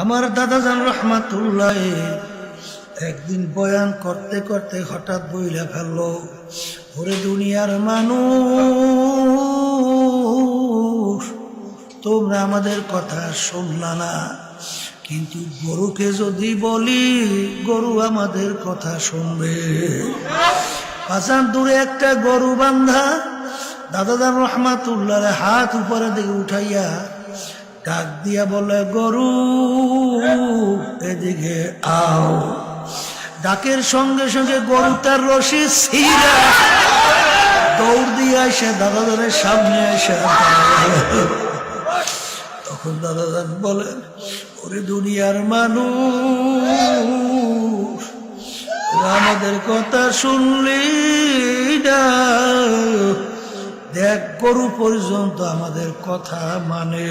আমার দাদাজান রহমাতুল্লাহ একদিন বয়ান করতে করতে হঠাৎ বইলা ফেললো, ওরে দুনিয়ার মানুষ, তোমরা আমাদের কথা শুনলা না, কিন্তু গরুকে যদি বলি গরু আমাদের কথা শুনবে। পাঁচান দূরে একটা গরু বান্ধা, দাদাজান রহমাতুল্লাহ হাত উপরে দিকে উঠাইয়া ডাক দিয়া বলে, গরু এদিকে আও। ডাকের সঙ্গে সঙ্গে গরু তার রশি ছিঁড়া দৌড় দিয়ে এসে দাদাজানের সামনে এসে তখন দাদাজান বলেন, ওরে দুনিয়ার মানুষ, আমাদের কথা শুনলি না, দেখ গরু পর্যন্ত আমাদের কথা মানে।